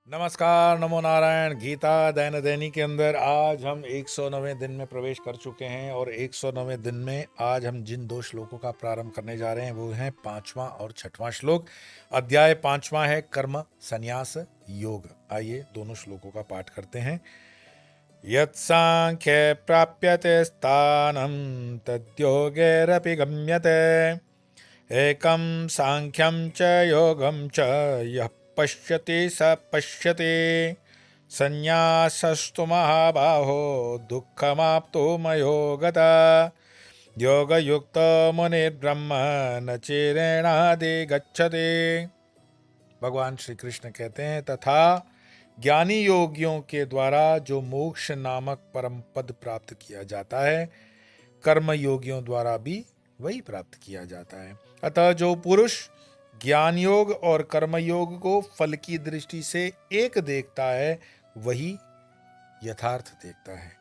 नमस्कार, नमो नारायण। गीता दैनिक दैनिक के अंदर आज हम 109वें दिन में प्रवेश कर चुके हैं और 109वें दिन में आज हम जिन दो श्लोकों का प्रारंभ करने जा रहे हैं वो हैं 5वां और 6वां श्लोक। अध्याय 5वां है कर्म संन्यास योग। आइए दोनों श्लोकों का पाठ करते हैं। यत्सांख्ये प्राप्यते स्थानं तद्योगैरपि गम्यते एकं सांख्यं च योगं च यः पश्यति स पश्यति संन्यासस्तु महाबाहो दुःखमाप्तो मयो गता योगयुक्तो मुनिर्ब्रह्म न चिरेणाधिगच्छति। भगवान श्री कृष्ण कहते हैं, तथा ज्ञानी योगियों के द्वारा जो मोक्ष नामक परम पद प्राप्त किया जाता है, कर्म योगियों द्वारा भी वही प्राप्त किया जाता है। अतः जो पुरुष ज्ञान योग और कर्म योग को फल की दृष्टि से एक देखता है वही यथार्थ देखता है।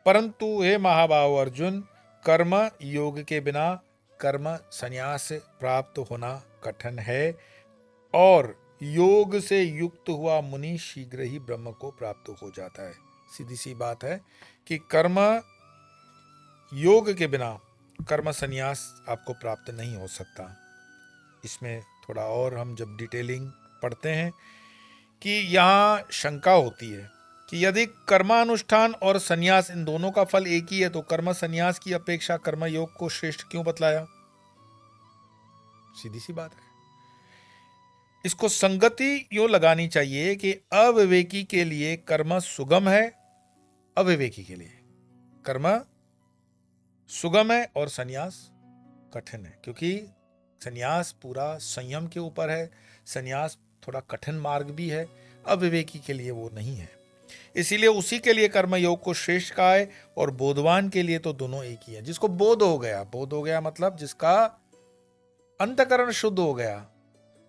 परंतु हे महाबाहो अर्जुन, कर्म योग के बिना कर्म संन्यास प्राप्त होना कठिन है और योग से युक्त हुआ मुनि शीघ्र ही ब्रह्म को प्राप्त हो जाता है। सीधी सी बात है कि कर्म योग के बिना कर्म संन्यास आपको प्राप्त नहीं हो सकता। इसमें थोड़ा और हम जब डिटेलिंग पढ़ते हैं कि यहाँ शंका होती है कि यदि कर्मानुष्ठान और संन्यास इन दोनों का फल एक ही है तो कर्म संन्यास की अपेक्षा कर्म योग को श्रेष्ठ क्यों बतलाया। सीधी सी बात है। इसको संगति यूं लगानी चाहिए कि अविवेकी के लिए कर्म सुगम है, अविवेकी के लिए कर्म सुगम है और संन्यास कठिन है, क्योंकि संन्यास पूरा संयम के ऊपर है। संन्यास थोड़ा कठिन मार्ग भी है, अविवेकी के लिए वो नहीं है। इसीलिए उसी के लिए कर्म योग को श्रेष्ठ कहा है और बोधवान के लिए तो दोनों एक ही है। जिसको बोध हो गया मतलब जिसका अंतकरण शुद्ध हो गया।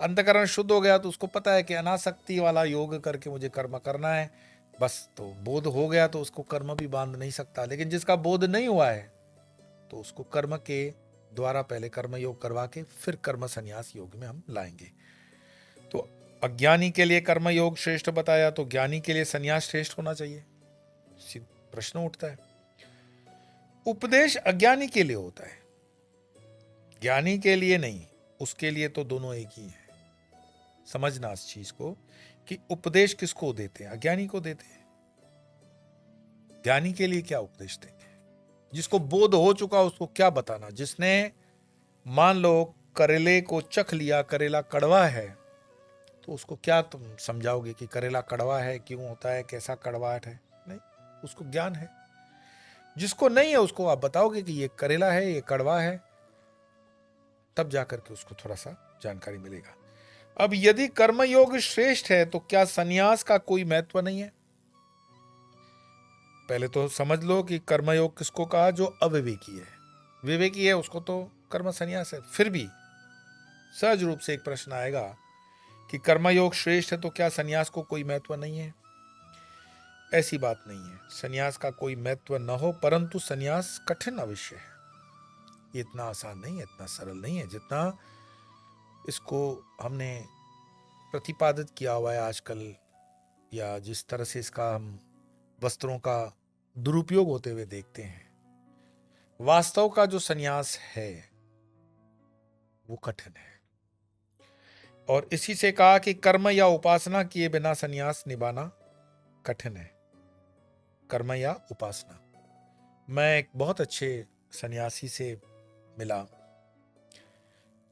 अंतकरण शुद्ध हो गया तो उसको पता है कि अनासक्ति वाला योग करके मुझे कर्म करना है, बस। तो बोध हो गया तो उसको कर्म भी बांध नहीं सकता। लेकिन जिसका बोध नहीं हुआ है तो उसको कर्म के द्वारा पहले कर्म योग करवा के फिर कर्म संन्यास योग में हम लाएंगे। तो अज्ञानी के लिए कर्म योग श्रेष्ठ बताया तो ज्ञानी के लिए संन्यास श्रेष्ठ होना चाहिए। प्रश्न उठता है। उपदेश अज्ञानी के लिए होता है, ज्ञानी के लिए नहीं। उसके लिए तो दोनों एक ही है। समझना इस चीज को कि उपदेश किसको देते हैं, अज्ञानी को देते हैं। ज्ञानी के लिए क्या उपदेश देंगे? जिसको बोध हो चुका उसको क्या बताना? जिसने मान लो करेले को चख लिया, करेला कड़वा है, तो उसको क्या तुम समझाओगे कि करेला कड़वा है, क्यों होता है, कैसा कड़वाहट है? नहीं, उसको ज्ञान है। जिसको नहीं है उसको आप बताओगे कि ये करेला है, ये कड़वा है, तब जाकर के उसको थोड़ा सा जानकारी मिलेगा। अब यदि कर्मयोग श्रेष्ठ है तो क्या संन्यास का कोई महत्व नहीं है? पहले तो समझ लो कि कर्मयोग किसको कहा? जो अविवेकी है। विवेकी है उसको तो कर्म संन्यास है। फिर भी सहज रूप से एक प्रश्न आएगा कि कर्मयोग श्रेष्ठ है तो क्या संन्यास को कोई महत्व नहीं है? ऐसी बात नहीं है। संन्यास का कोई महत्व न हो, परंतु संन्यास कठिन अवश्य है। ये इतना आसान नहीं है, इतना सरल नहीं है जितना इसको हमने प्रतिपादित किया हुआ है आजकल, या जिस तरह से इसका हम वस्त्रों का दुरुपयोग होते हुए देखते हैं। वास्तव का जो संन्यास है वो कठिन है। और इसी से कहा कि कर्म या उपासना किए बिना संन्यास निभाना कठिन है। कर्म या उपासना। मैं एक बहुत अच्छे सन्यासी से मिला।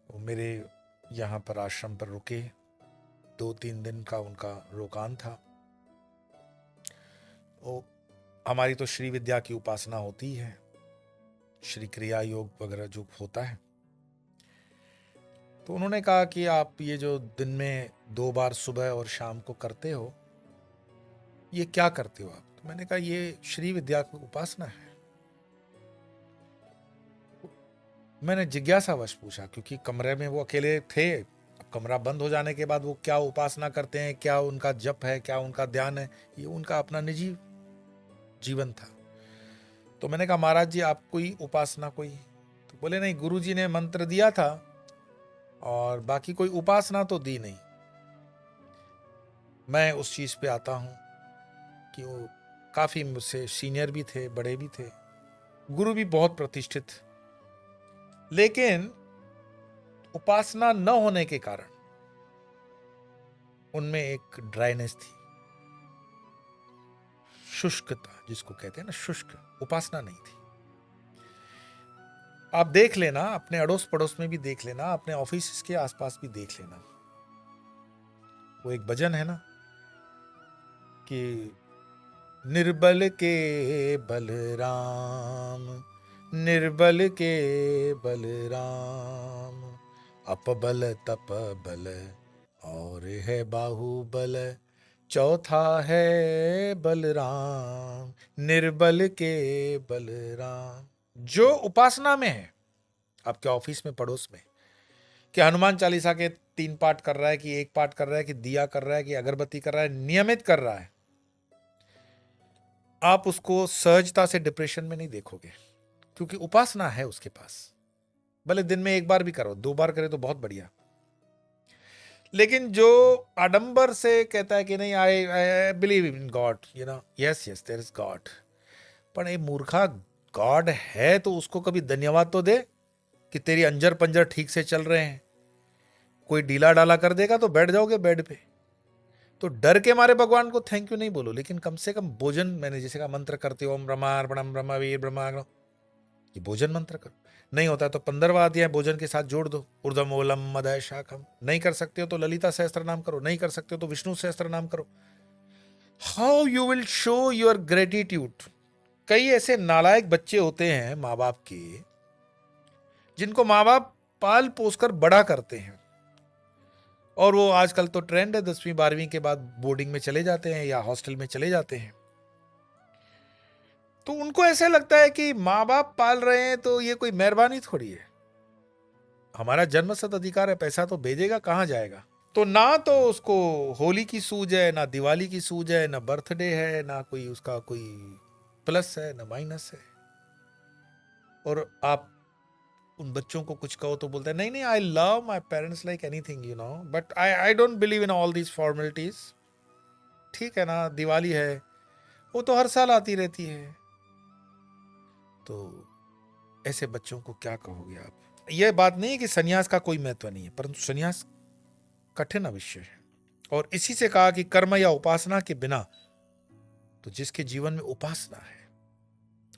वो मेरे यहाँ पर आश्रम पर रुके। 2-3 दिन का उनका रोकान था। वो हमारी तो श्री विद्या की उपासना होती है, श्री क्रिया योग वगैरह जो होता है। तो उन्होंने कहा कि आप ये जो दिन में 2 बार सुबह और शाम को करते हो, ये क्या करते हो आप? तो मैंने कहा ये श्री विद्या की उपासना है। मैंने जिज्ञासावश पूछा, क्योंकि कमरे में वो अकेले थे। अब कमरा बंद हो जाने के बाद वो क्या उपासना करते हैं, क्या उनका जप है, क्या उनका ध्यान है, ये उनका अपना निजी जीवन था। तो मैंने कहा महाराज जी आप कोई उपासना कोई? तो बोले नहीं, गुरु जी ने मंत्र दिया था और बाकी कोई उपासना तो दी नहीं। मैं उस चीज पे आता हूं कि वो काफी मुझसे सीनियर भी थे, बड़े भी थे, गुरु भी बहुत प्रतिष्ठित, लेकिन उपासना न होने के कारण उनमें एक ड्राइनेस थी, शुष्कता जिसको कहते हैं ना, शुष्क, उपासना नहीं थी। आप देख लेना, अपने अड़ोस पड़ोस में भी देख लेना, अपने ऑफिस के आसपास भी देख लेना। वो एक भजन है ना कि निर्बल के बलराम, निर्बल के बलराम, अपबल तप बल और है बाहुबल, चौथा है बलराम, निर्बल के बलराम। जो उपासना में है, आपके ऑफिस में, पड़ोस में, कि हनुमान चालीसा के 3 पाठ कर रहा है, कि 1 पाठ कर रहा है, कि दिया कर रहा है, कि अगरबत्ती कर रहा है, नियमित कर रहा है, आप उसको सहजता से डिप्रेशन में नहीं देखोगे, क्योंकि उपासना है उसके पास। भले दिन में 1 बार भी करो, 2 बार करे तो बहुत बढ़िया। लेकिन जो आडंबर से कहता है कि नहीं, I believe in God, you know, yes yes there is God, पर ये मूर्खा, गॉड है तो उसको कभी धन्यवाद तो दे कि तेरी अंजर पंजर ठीक से चल रहे हैं। कोई ढीला डाला कर देगा तो बैठ जाओगे बेड पे। तो डर के मारे भगवान को थैंक यू नहीं बोलो, लेकिन कम से कम भोजन, मैंने जैसे का मंत्र करते हो, ओम ब्रह्मार्पणम ब्रह्मवीर ब्रह्मा, ये भोजन मंत्र करो। नहीं होता तो 15वां अध्याय भोजन के साथ जोड़ दो, ऊर्ध्वमूलम मदय शाखम। नहीं कर सकते हो तो ललिता सहस्त्र नाम करो, नहीं कर सकते हो तो विष्णु सहस्त्र नाम करो। How you will show your gratitude. कई ऐसे नालायक बच्चे होते हैं माँ बाप के, जिनको माँ बाप पाल पोस कर बड़ा करते हैं, और वो आजकल तो ट्रेंड है, 10वीं 12वीं के बाद बोर्डिंग में चले जाते हैं या हॉस्टल में चले जाते हैं। तो उनको ऐसा लगता है कि माँ बाप पाल रहे हैं तो ये कोई मेहरबानी थोड़ी है, हमारा जन्मसिद्ध अधिकार है, पैसा तो भेजेगा, कहां जाएगा। तो ना तो उसको होली की सूझ है, ना दिवाली की सूझ है, ना बर्थडे है, ना कोई उसका कोई प्लस है, ना माइनस है। और आप उन बच्चों को कुछ कहो तो बोलते हैं नहीं नहीं, I love my parents like anything, you know, but I don't believe in all these formalities. ठीक है ना, दिवाली है, वो तो हर साल आती रहती है। तो ऐसे बच्चों को क्या कहोगे आप। यह बात नहीं है कि सन्यास का कोई महत्व नहीं है, परंतु सन्यास कठिन विषय है। और इसी से कहा कि कर्म या उपासना के बिना, तो जिसके जीवन में उपासना है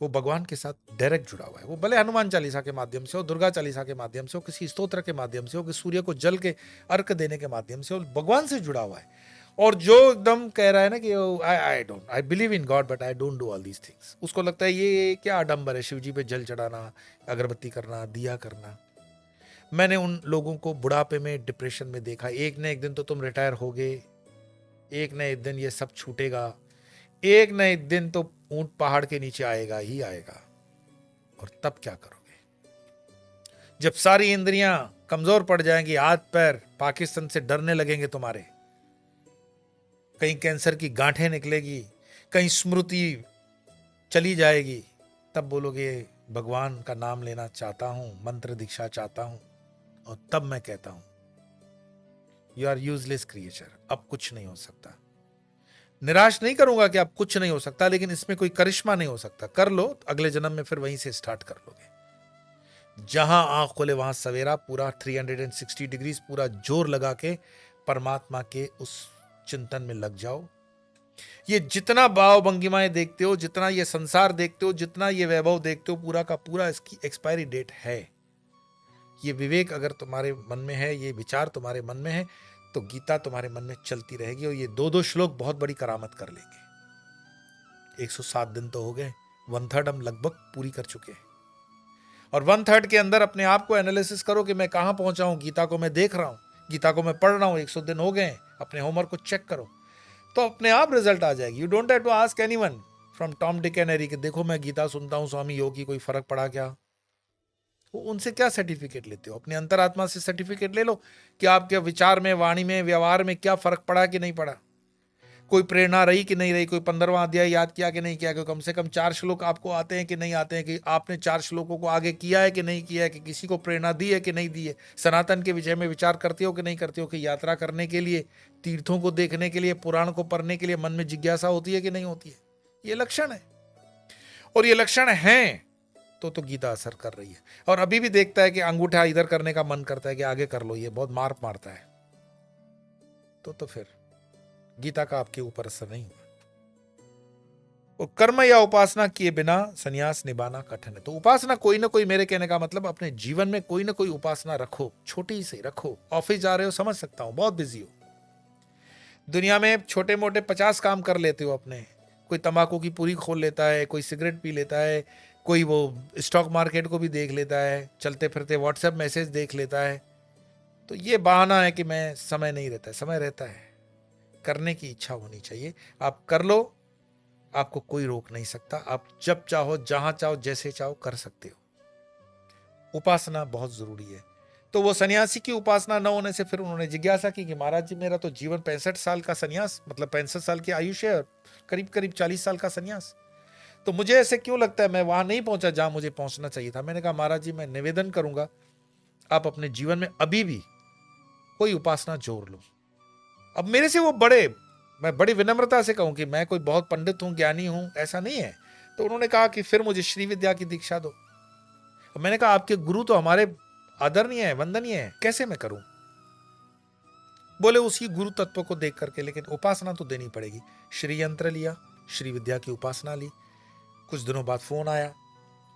वो भगवान के साथ डायरेक्ट जुड़ा हुआ है। वो भले हनुमान चालीसा के माध्यम से हो, दुर्गा चालीसा के माध्यम से हो, किसी स्तोत्र के माध्यम से हो, कि सूर्य को जल के अर्घ देने के माध्यम से हो, भगवान से जुड़ा हुआ है। और जो एकदम कह रहा है ना कि आई believe in God but I don't do all these things, उसको लगता है ये क्या आडंबर है, शिव जी पे जल चढ़ाना, अगरबत्ती करना, दिया करना। मैंने उन लोगों को बुढ़ापे में, डिप्रेशन में देखा। एक न एक दिन तो तुम रिटायर होगे, एक न एक दिन ये सब छूटेगा, एक न एक दिन तो ऊंट पहाड़ के नीचे आएगा ही आएगा। और तब क्या करोगे जब सारी इंद्रियां कमजोर पड़ जाएंगी, हाथ पैर पाकिस्तान से डरने लगेंगे तुम्हारे, कहीं कैंसर की गांठें निकलेगी, कहीं स्मृति चली जाएगी, तब बोलोगे भगवान का नाम लेना चाहता हूं, मंत्र दीक्षा चाहता हूं। और तब मैं कहता हूं यू आर यूजलेस क्रिएचर, अब कुछ नहीं हो सकता। निराश नहीं करूंगा कि अब कुछ नहीं हो सकता, लेकिन इसमें कोई करिश्मा नहीं हो सकता। कर लो, अगले जन्म में फिर वहीं से स्टार्ट कर लोगे। जहां आंख खोले वहां सवेरा, पूरा 360 डिग्रीज पूरा जोर लगा के परमात्मा के उस चिंतन में लग जाओ। ये जितना भाव भंगिमाएं देखते हो, जितना ये संसार देखते हो, जितना ये वैभव देखते हो, पूरा का पूरा इसकी एक्सपायरी डेट है। ये विवेक अगर तुम्हारे मन में है, ये विचार तुम्हारे मन में है, तो गीता तुम्हारे मन में चलती रहेगी। और ये 2-2 श्लोक बहुत बड़ी करामत कर लेंगे। 107 दिन तो हो गए, 1/3 हम लगभग पूरी कर चुके हैं। और 1/3 के अंदर अपने आप को एनालिसिस करो कि मैं कहां पहुंचा हूं। गीता को मैं देख रहा हूं, गीता को मैं पढ़ रहा हूं, 100 दिन हो गए, अपने होमवर्क को चेक करो, तो अपने आप रिजल्ट आ जाएगी। You don't have to ask anyone from Tom Dick and Harry कि देखो मैं गीता सुनता हूं स्वामी योगी, कोई फर्क पड़ा क्या। वो उनसे क्या सर्टिफिकेट लेते हो, अपने अंतरात्मा से सर्टिफिकेट ले लो कि आपके विचार में, वाणी में, व्यवहार में क्या फर्क पड़ा कि नहीं पड़ा। कोई प्रेरणा रही कि नहीं रही, कोई 15वां अध्याय याद किया कि नहीं किया, कि कम से कम 4 श्लोक आपको आते हैं कि नहीं आते हैं, कि आपने 4 श्लोकों को आगे किया है कि नहीं किया है, कि किसी को प्रेरणा दी है कि नहीं दी है, सनातन के विषय में विचार करते हो कि नहीं करते हो, कि यात्रा करने के लिए, तीर्थों को देखने के लिए, पुराण को पढ़ने के लिए मन में जिज्ञासा होती है कि नहीं होती है। ये लक्षण है, और ये लक्षण हैं तो गीता असर कर रही है। और अभी भी देखता है कि अंगूठा इधर करने का मन करता है कि आगे कर लो, ये बहुत मार मारता है, तो फिर गीता का आपके ऊपर असर नहीं हुआ। और कर्म या उपासना किए बिना संन्यास निभाना कठिन है। तो उपासना कोई ना कोई, मेरे कहने का मतलब अपने जीवन में कोई ना कोई उपासना रखो, छोटी सी रखो। ऑफिस जा रहे हो, समझ सकता हूं बहुत बिजी हो, दुनिया में छोटे मोटे 50 काम कर लेते हो अपने, कोई तंबाकू की पूरी खोल लेता है, कोई सिगरेट पी लेता है, कोई वो स्टॉक मार्केट को भी देख लेता है, चलते फिरते व्हाट्सएप मैसेज देख लेता है। तो ये बहाना है कि मैं समय नहीं रहता है, समय रहता है, करने की इच्छा होनी चाहिए। आप कर लो, आपको कोई रोक नहीं सकता, आप जब चाहो, जहां चाहो, जैसे चाहो कर सकते हो। उपासना बहुत जरूरी है। तो वो सन्यासी की उपासना न होने से फिर उन्होंने जिज्ञासा की कि महाराज जी मेरा तो जीवन 65 साल का सन्यास, मतलब 65 साल की आयुष्य है, करीब करीब 40 साल का सन्यास, तो मुझे ऐसे क्यों लगता है मैं वहां नहीं पहुंचा जहां मुझे पहुंचना चाहिए था। मैंने कहा महाराज जी मैं निवेदन करूंगा, आप अपने जीवन में अभी भी कोई उपासना जोड़ लो। अब मेरे से वो बड़े, मैं बड़ी विनम्रता से कहूं कि मैं कोई बहुत पंडित हूं, ज्ञानी हूं, ऐसा नहीं है। तो उन्होंने कहा कि फिर मुझे श्री विद्या की दीक्षा दो। मैंने कहा आपके गुरु तो हमारे आदरणीय है, वंदनीय है, कैसे मैं करूं? बोले उसी गुरु तत्व को देख करके, लेकिन उपासना तो देनी पड़ेगी। श्री यंत्र लिया, श्री विद्या की उपासना ली। कुछ दिनों बाद फोन आया,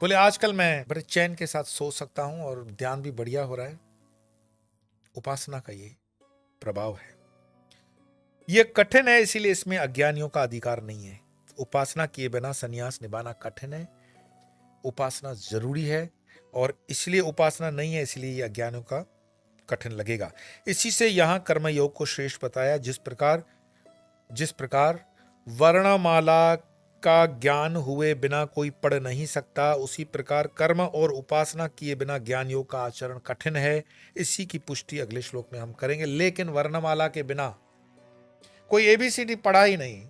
बोले आजकल मैं बड़े चैन के साथ सो सकता हूं और ध्यान भी बढ़िया हो रहा है। उपासना का ये प्रभाव है। ये कठिन है, इसीलिए इसमें अज्ञानियों का अधिकार नहीं है। उपासना किए बिना संन्यास निभाना कठिन है, उपासना जरूरी है, और इसलिए उपासना नहीं है, इसलिए ये अज्ञानियों का कठिन लगेगा। इसी से यहां कर्म योग को श्रेष्ठ बताया। जिस प्रकार वर्णमाला का ज्ञान हुए बिना कोई पढ़ नहीं सकता, उसी प्रकार कर्म और उपासना किए बिना ज्ञान योग का आचरण कठिन है। इसी की पुष्टि अगले श्लोक में हम करेंगे। लेकिन वर्णमाला के बिना कोई एबीसीडी पढ़ा ही नहीं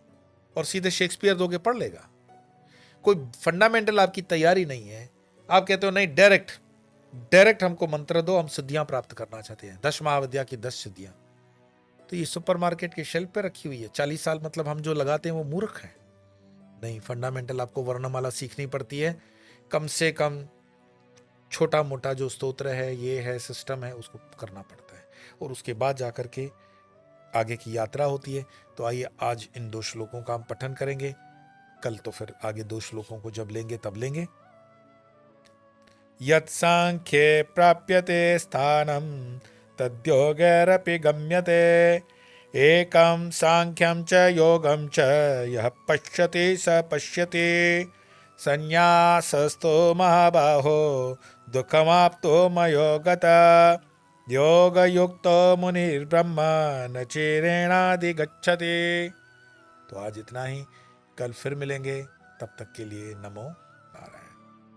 और सीधे शेक्सपियर दोगे पढ़ लेगा। कोई फंडामेंटल आपकी तैयारी नहीं है, आप कहते हो नहीं डायरेक्ट हमको मंत्र दो, हम सिद्धियां प्राप्त करना चाहते हैं, 10 महाविद्या की 10 सिद्धियां, तो ये सुपरमार्केट के शेल्फ पे रखी हुई है। 40 साल मतलब हम जो लगाते हैं वो मूर्ख है। नहीं, फंडामेंटल आपको वर्णमाला सीखनी पड़ती है, कम से कम छोटा मोटा जो स्तोत्र है, ये है, सिस्टम है, उसको करना पड़ता है, और उसके बाद जाकर के आगे की यात्रा होती है। तो आइए आज इन 2 श्लोकों का हम पठन करेंगे, कल तो फिर आगे 2 श्लोकों को जब लेंगे तब लेंगे। यत् सांख्ये प्राप्यते स्थानं तद्योगैरपि गम्यते, एकं सांख्यं च योगं च यः पश्यति स पश्यति, संन्यासस्तो महाबाहो दुःखमाप्तो मयो गतः, योगयुक्तो मुनिर्ब्रह्म न चिरेणाधिगच्छति। तो आज इतना ही, कल फिर मिलेंगे, तब तक के लिए नमो